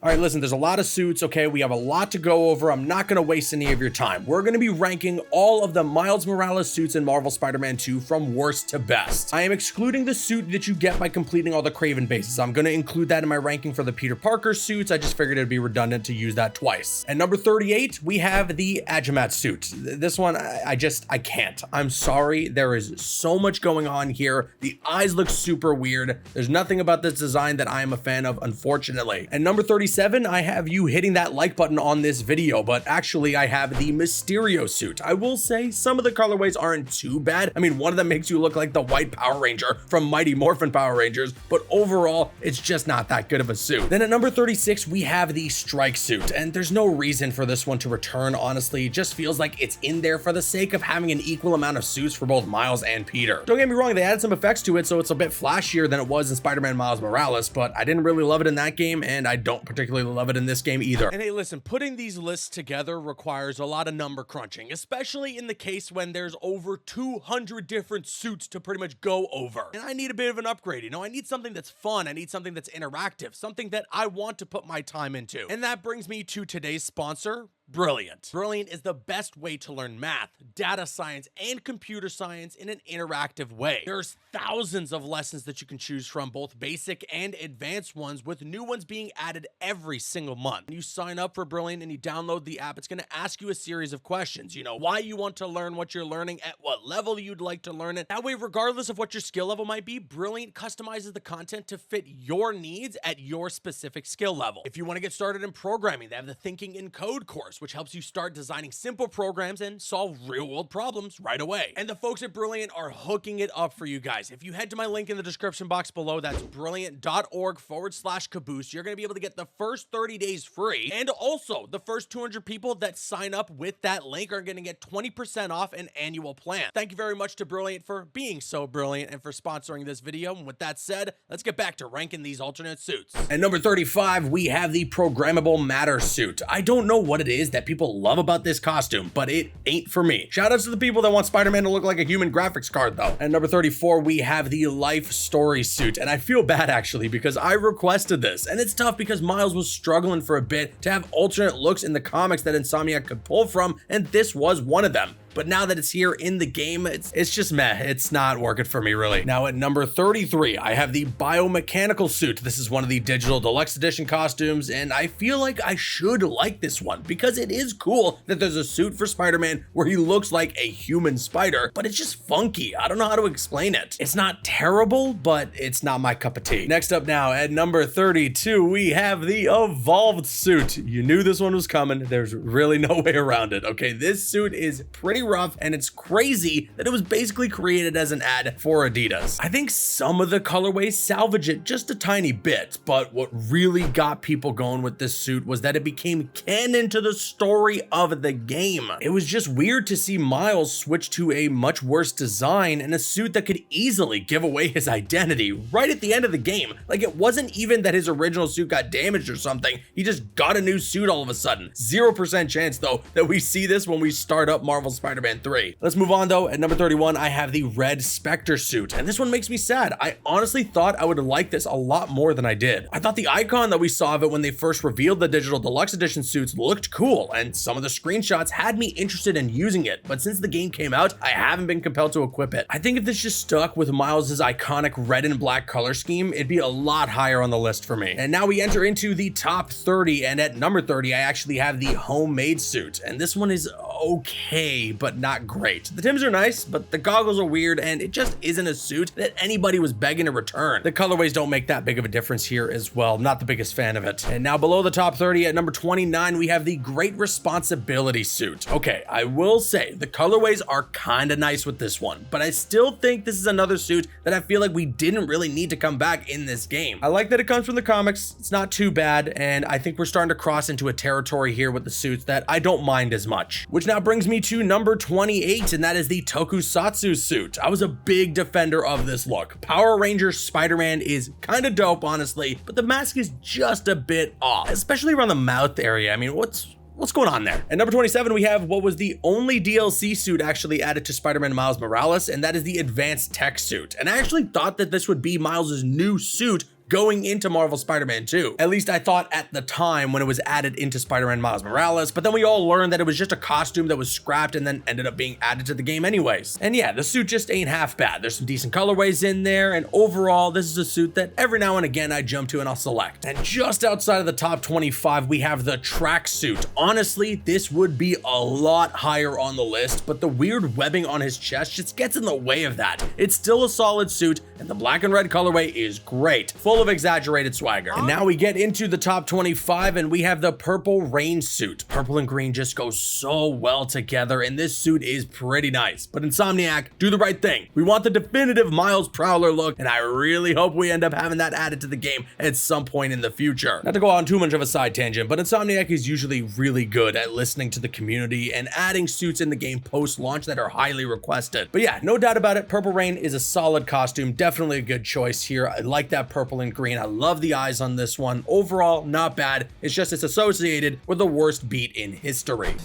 All right, listen, there's a lot of suits, okay? We have a lot to go over. I'm not gonna waste any of your time. We're gonna be ranking all of the Miles Morales suits in Marvel Spider-Man 2 from worst to best. I am excluding the suit that you get by completing all the Kraven bases. I'm gonna include that in my ranking for the Peter Parker suits. I just figured it'd be redundant to use that twice. At number 38, we have the Ajamat suit. This one, I can't. I'm sorry, there is so much going on here. The eyes look super weird. There's nothing about this design that I am a fan of, unfortunately. And number 37, I have you hitting that like button on this video, but actually I have the Mysterio suit. I will say some of the colorways aren't too bad. I mean, one of them makes you look like the white Power Ranger from Mighty Morphin Power Rangers, but overall, it's just not that good of a suit. Then at number 36, we have the Strike suit, and there's no reason for this one to return, honestly. It just feels like it's in there for the sake of having an equal amount of suits for both Miles and Peter. Don't get me wrong, they added some effects to it, so it's a bit flashier than it was in Spider-Man Miles Morales, but I didn't really love it in that game, and I don't particularly love it in this game either. And hey, listen, putting these lists together requires a lot of number crunching, especially in the case when there's over 200 different suits to pretty much go over. And I need a bit of an upgrade, you know? I need something that's fun, I need something that's interactive, something that I want to put my time into. And that brings me to today's sponsor, Brilliant. Brilliant is the best way to learn math, data science, and computer science in an interactive way. There's thousands of lessons that you can choose from, both basic and advanced ones, with new ones being added every single month. When you sign up for Brilliant and you download the app, it's going to ask you a series of questions. You know, why you want to learn what you're learning, at what level you'd like to learn it. That way, regardless of what your skill level might be, Brilliant customizes the content to fit your needs at your specific skill level. If you want to get started in programming, they have the Thinking in Code course, which helps you start designing simple programs and solve real-world problems right away. And the folks at Brilliant are hooking it up for you guys. If you head to my link in the description box below, that's brilliant.org/caboose, you're going to be able to get the first 30 days free. And also, the first 200 people that sign up with that link are going to get 20% off an annual plan. Thank you very much to Brilliant for being so brilliant and for sponsoring this video. And with that said, let's get back to ranking these alternate suits. At number 35, we have the Programmable Matter suit. I don't know what it is that people love about this costume, but it ain't for me. Shoutouts to the people that want Spider-Man to look like a human graphics card, though. At number 34, we have the Life Story suit, and I feel bad actually because I requested this, and it's tough because Miles was struggling for a bit to have alternate looks in the comics that Insomniac could pull from, and this was one of them. But now that it's here in the game, it's just meh. It's not working for me, really. Now at number 33, I have the Biomechanical suit. This is one of the digital deluxe edition costumes, and I feel like I should like this one because it is cool that there's a suit for Spider-Man where he looks like a human spider, but it's just funky. I don't know how to explain it. It's not terrible, but it's not my cup of tea. Next up now, at number 32, we have the Evolved suit. You knew this one was coming. There's really no way around it, okay? This suit is pretty rough, and it's crazy that it was basically created as an ad for Adidas. I think some of the colorways salvage it just a tiny bit, but what really got people going with this suit was that it became canon to the story of the game. It was just weird to see Miles switch to a much worse design and a suit that could easily give away his identity right at the end of the game. Like, it wasn't even that his original suit got damaged or something. He just got a new suit all of a sudden. 0% chance, though, that we see this when we start up Marvel Spider-Man 3. Let's move on, though. At number 31, I have the Red Spectre suit, and this one makes me sad. I honestly thought I would like this a lot more than I did. I thought the icon that we saw of it when they first revealed the digital deluxe edition suits looked cool, and some of the screenshots had me interested in using it, but since the game came out, I haven't been compelled to equip it. I think if this just stuck with Miles's iconic red and black color scheme, it'd be a lot higher on the list for me. And now we enter into the top 30, and at number 30, I actually have the Homemade suit, and this one is okay, but not great. The Tims are nice, but the goggles are weird, and it just isn't a suit that anybody was begging to return. The colorways don't make that big of a difference here as well. Not the biggest fan of it. And now below the top 30 at number 29, we have the Great Responsibility suit. Okay, I will say the colorways are kind of nice with this one, but I still think this is another suit that I feel like we didn't really need to come back in this game. I like that it comes from the comics. It's not too bad, and I think we're starting to cross into a territory here with the suits that I don't mind as much. Which now brings me to number 28, and that is the Tokusatsu suit. I was a big defender of this look. Power Ranger Spider-Man is kind of dope, honestly, but the mask is just a bit off, especially around the mouth area. I mean, what's going on there? At number 27, we have what was the only DLC suit actually added to Spider-Man Miles Morales, and that is the Advanced Tech suit. And I actually thought that this would be Miles's new suit going into Marvel Spider-Man 2. At least I thought at the time when it was added into Spider-Man Miles Morales, but then we all learned that it was just a costume that was scrapped and then ended up being added to the game anyways. And yeah, the suit just ain't half bad. There's some decent colorways in there, and overall, this is a suit that every now and again I jump to and I'll select. And just outside of the top 25, we have the tracksuit. Honestly, this would be a lot higher on the list, but the weird webbing on his chest just gets in the way of that. It's still a solid suit, and the black and red colorway is great, full of exaggerated swagger. And now we get into the top 25, and we have the purple rain suit. Purple and green just go so well together, and this suit is pretty nice. But Insomniac, do the right thing. We want the definitive Miles Prowler look, and I really hope we end up having that added to the game at some point in the future. Not to go on too much of a side tangent, but Insomniac is usually really good at listening to the community and adding suits in the game post-launch that are highly requested. But yeah, no doubt about it, Purple Rain is a solid costume, definitely a good choice here. I like that purple and green. I love the eyes on this one. Overall, not bad. It's just it's associated with the worst beat in history.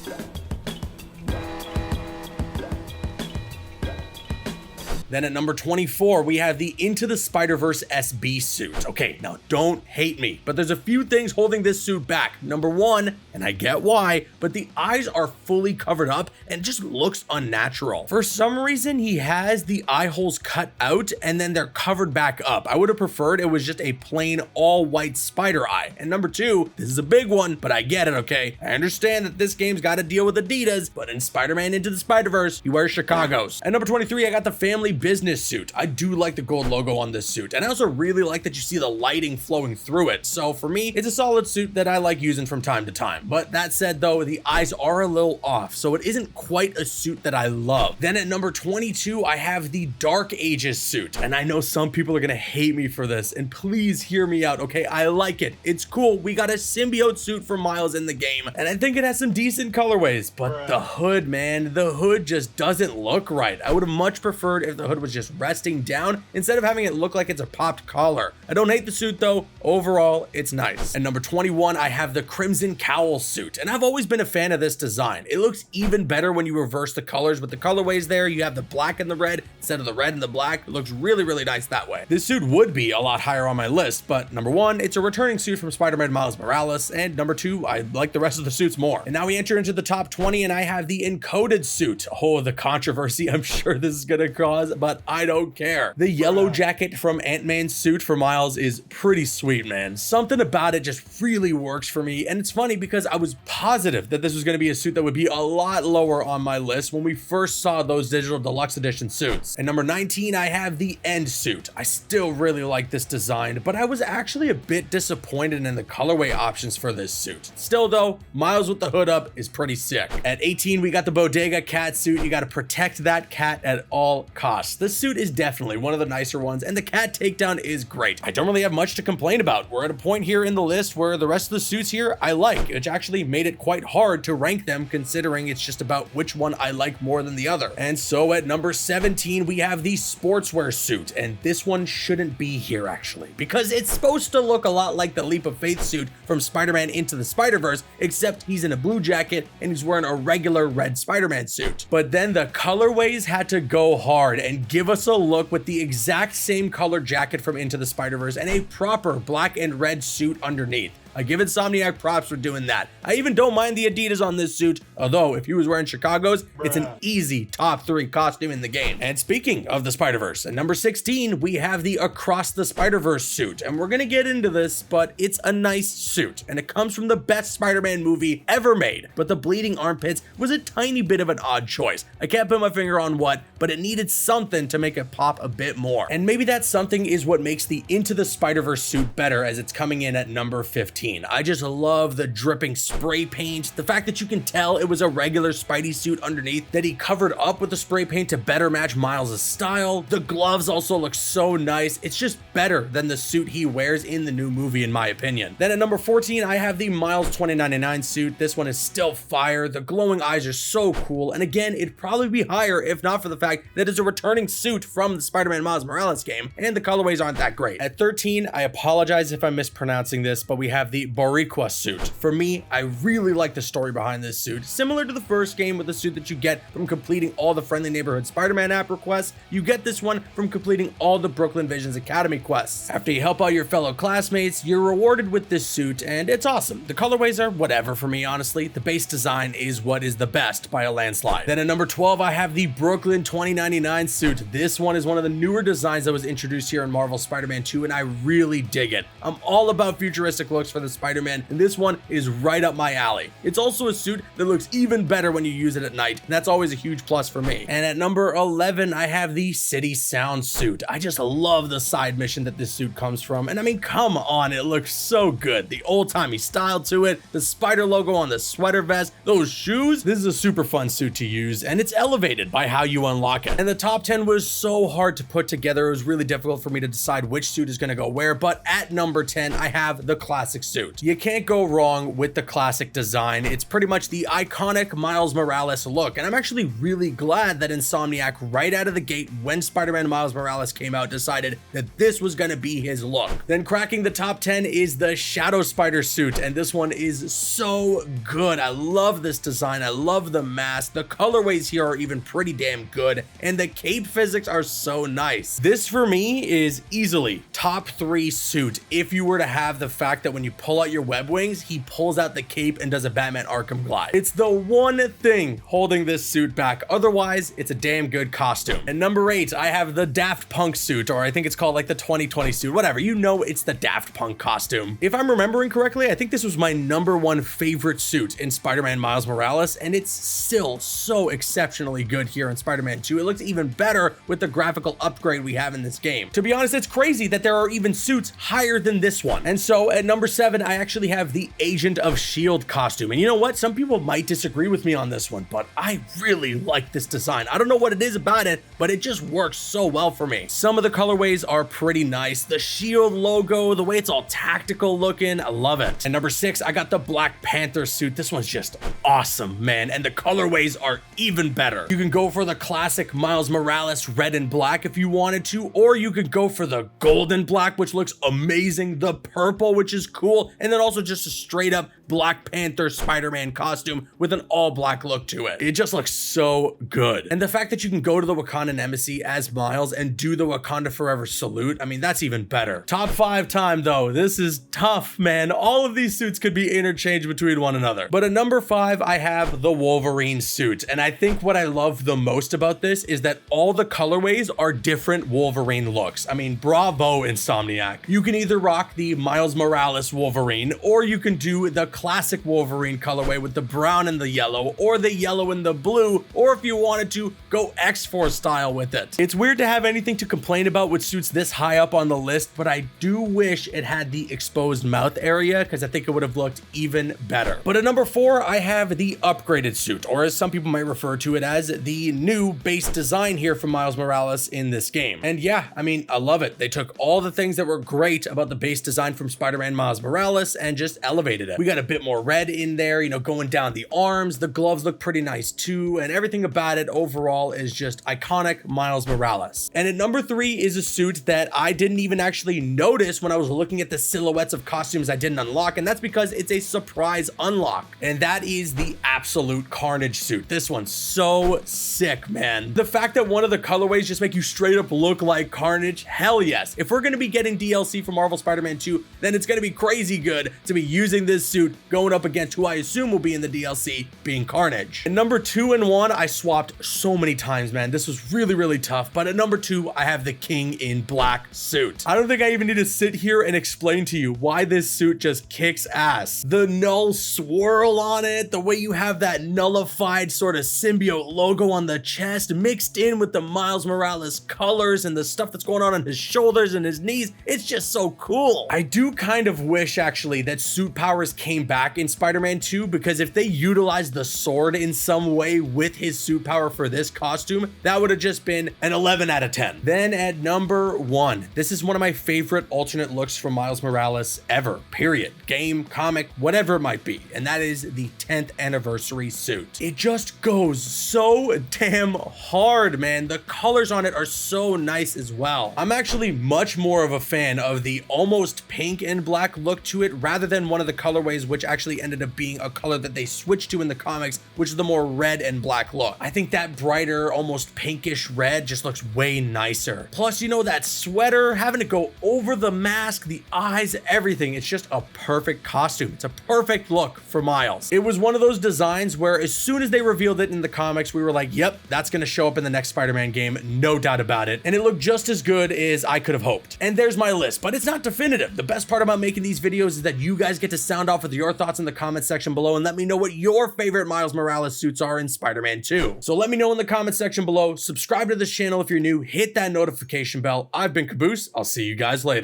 Then at number 24, we have the Into the Spider-Verse SB suit. Okay, now don't hate me, but there's a few things holding this suit back. Number one, and I get why, but the eyes are fully covered up and it just looks unnatural. For some reason, he has the eye holes cut out and then they're covered back up. I would have preferred it was just a plain all white spider eye. And number two, this is a big one, but I get it, okay? I understand that this game's got to deal with Adidas, but in Spider-Man Into the Spider-Verse, he wears Chicago's. At number 23, I got the family business suit. I do like the gold logo on this suit, and I also really like that you see the lighting flowing through it. So for me, it's a solid suit that I like using from time to time. But that said though, the eyes are a little off, so it isn't quite a suit that I love. Then at number 22, I have the Dark Ages suit, and I know some people are gonna hate me for this, and please hear me out, okay? I like it. It's cool. We got a symbiote suit for Miles in the game, and I think it has some decent colorways, but the hood, man, the hood just doesn't look right. I would have much preferred if the hood was just resting down instead of having it look like it's a popped collar. I don't hate the suit though. Overall, it's nice. At number 21, I have the Crimson Cowl suit, and I've always been a fan of this design. It looks even better when you reverse the colors with the colorways there. You have the black and the red instead of the red and the black. It looks really, really nice that way. This suit would be a lot higher on my list, but number one, it's a returning suit from Spider-Man Miles Morales, and number two, I like the rest of the suits more. And now we enter into the top 20, and I have the Encoded suit. Oh, the controversy I'm sure this is gonna cause, but I don't care. The yellow jacket from Ant-Man's suit for Miles is pretty sweet, man. Something about it just really works for me, and it's funny because I was positive that this was going to be a suit that would be a lot lower on my list when we first saw those digital deluxe edition suits. At number 19, I have the End suit. I still really like this design, but I was actually a bit disappointed in the colorway options for this suit. Still though, Miles with the hood up is pretty sick. At 18, we got the Bodega cat suit. You got to protect that cat at all costs. This suit is definitely one of the nicer ones, and the cat takedown is great. I don't really have much to complain about. We're at a point here in the list where the rest of the suits here I like, which actually made it quite hard to rank them considering it's just about which one I like more than the other. And so at number 17, we have the sportswear suit, and this one shouldn't be here actually, because it's supposed to look a lot like the Leap of Faith suit from Spider-Man Into the Spider-Verse, except he's in a blue jacket and he's wearing a regular red Spider-Man suit. But then the colorways had to go hard and give us a look with the exact same color jacket from Into the Spider-Verse and a proper black and red suit underneath. I give Insomniac props for doing that. I even don't mind the Adidas on this suit, although if he was wearing Chicago's, it's an easy top 3 costume in the game. And speaking of the Spider-Verse, at number 16, we have the Across the Spider-Verse suit. And we're gonna get into this, but it's a nice suit, and it comes from the best Spider-Man movie ever made. But the bleeding armpits was a tiny bit of an odd choice. I can't put my finger on what, but it needed something to make it pop a bit more. And maybe that something is what makes the Into the Spider-Verse suit better, as it's coming in at number 15. I just love the dripping spray paint, the fact that you can tell it was a regular Spidey suit underneath that he covered up with the spray paint to better match Miles' style. The gloves also look so nice. It's just better than the suit he wears in the new movie in my opinion. Then at number 14, I have the Miles 2099 suit. This one is still fire. The glowing eyes are so cool, and again, it'd probably be higher if not for the fact that it's a returning suit from the Spider-Man Miles Morales game, and the colorways aren't that great. At 13, I apologize if I'm mispronouncing this, but we have the Boricua suit. For me, I really like the story behind this suit. Similar to the first game with the suit that you get from completing all the Friendly Neighborhood Spider-Man app requests, you get this one from completing all the Brooklyn Visions Academy quests. After you help out your fellow classmates, you're rewarded with this suit, and it's awesome. The colorways are whatever for me, honestly. The base design is what is the best by a landslide. Then at number 12, I have the Brooklyn 2099 suit. This one is one of the newer designs that was introduced here in Marvel Spider-Man 2, and I really dig it. I'm all about futuristic looks for the Spider-Man, and this one is right up my alley. It's also a suit that looks even better when you use it at night, and that's always a huge plus for me. And at number 11, I have the City Sound suit. I just love the side mission that this suit comes from, and I mean, come on, it looks so good. The old-timey style to it, the spider logo on the sweater vest, those shoes. This is a super fun suit to use, and it's elevated by how you unlock it. And the top 10 was so hard to put together. It was really difficult for me to decide which suit is going to go where, but at number 10, I have the classic suit. You can't go wrong with the classic design. It's pretty much the iconic Miles Morales look, and I'm actually really glad that Insomniac, right out of the gate when Spider-Man Miles Morales came out, decided that this was going to be his look. Then cracking the top 10 is the Shadow Spider suit, and this one is so good. I love this design. I love the mask. The colorways here are even pretty damn good, and the cape physics are so nice. This for me is easily top 3 suit if you were to have the fact that when you pull out your web wings, he pulls out the cape and does a Batman Arkham glide. It's the one thing holding this suit back. Otherwise, it's a damn good costume. And number 8, I have the Daft Punk suit, or I think it's called like the 2020 suit, whatever. You know, it's the Daft Punk costume. If I'm remembering correctly, I think this was my number 1 favorite suit in Spider-Man Miles Morales, and it's still so exceptionally good here in Spider-Man 2. It looks even better with the graphical upgrade we have in this game. To be honest, it's crazy that there are even suits higher than this one. And so at number 7, I actually have the Agent of S.H.I.E.L.D. costume. And you know what? Some people might disagree with me on this one, but I really like this design. I don't know what it is about it, but it just works so well for me. Some of the colorways are pretty nice. The S.H.I.E.L.D. logo, the way it's all tactical looking, I love it. And number 6, I got the Black Panther suit. This one's just awesome, man. And the colorways are even better. You can go for the classic Miles Morales red and black if you wanted to, or you could go for the gold and black, which looks amazing, the purple, which is cool, and then also just a straight up Black Panther Spider-Man costume with an all black look to it. It just looks so good. And the fact that you can go to the Wakandan embassy as Miles and do the Wakanda Forever salute, I mean, that's even better. Top 5 time though, this is tough, man. All of these suits could be interchanged between one another. But at number 5, I have the Wolverine suit. And I think what I love the most about this is that all the colorways are different Wolverine looks. I mean, bravo, Insomniac. You can either rock the Miles Morales Wolverine, or you can do the classic Wolverine colorway with the brown and the yellow, or the yellow and the blue, or if you wanted to, go X-Force style with it. It's weird to have anything to complain about with suits this high up on the list, but I do wish it had the exposed mouth area, because I think it would have looked even better. But at number 4, I have the upgraded suit, or as some people might refer to it as, the new base design here from Miles Morales in this game. And yeah, I mean, I love it. They took all the things that were great about the base design from Spider-Man Miles Morales and just elevated it. We got a bit more red in there, you know, going down the arms. The gloves look pretty nice too, and everything about it overall is just iconic Miles Morales. And at number 3 is a suit that I didn't even actually notice when I was looking at the silhouettes of costumes I didn't unlock, and that's because it's a surprise unlock, and that is the Absolute Carnage suit. This one's so sick, man. The fact that one of the colorways just make you straight up look like Carnage, hell yes. If we're gonna be getting DLC for Marvel Spider-Man 2, then it's gonna be crazy good to be using this suit going up against who I assume will be in the DLC, being Carnage. And number 2 and 1, I swapped so many times, man. This was really, really tough. But at number 2, I have the King in Black suit. I don't think I even need to sit here and explain to you why this suit just kicks ass. The null swirl on it, the way you have that nullified sort of symbiote logo on the chest mixed in with the Miles Morales colors and the stuff that's going on his shoulders and his knees. It's just so cool. I do kind of wish actually that suit powers came back in Spider-Man 2, because if they utilized the sword in some way with his suit power for this costume, that would have just been an 11 out of 10. Then at number 1, this is one of my favorite alternate looks from Miles Morales ever, period. Game, comic, whatever it might be. And that is the 10th anniversary suit. It just goes so damn hard, man. The colors on it are so nice as well. I'm actually much more of a fan of the almost pink and black look to it rather than one of the colorways, which actually ended up being a color that they switched to in the comics, which is the more red and black look. I think that brighter, almost pinkish red just looks way nicer. Plus, you know, that sweater, having it go over the mask, the eyes, everything, it's just a perfect costume. It's a perfect look for Miles. It was one of those designs where as soon as they revealed it in the comics, we were like, yep, that's gonna show up in the next Spider-Man game, no doubt about it. And it looked just as good as I could have hoped. And there's my list, but it's not definitive. The best part about making these videos is that you guys get to sound off with your thoughts in the comment section below and let me know what your favorite Miles Morales suits are in Spider-Man 2. So let me know in the comment section below, subscribe to this channel if you're new, hit that notification bell. I've been Caboose, I'll see you guys later.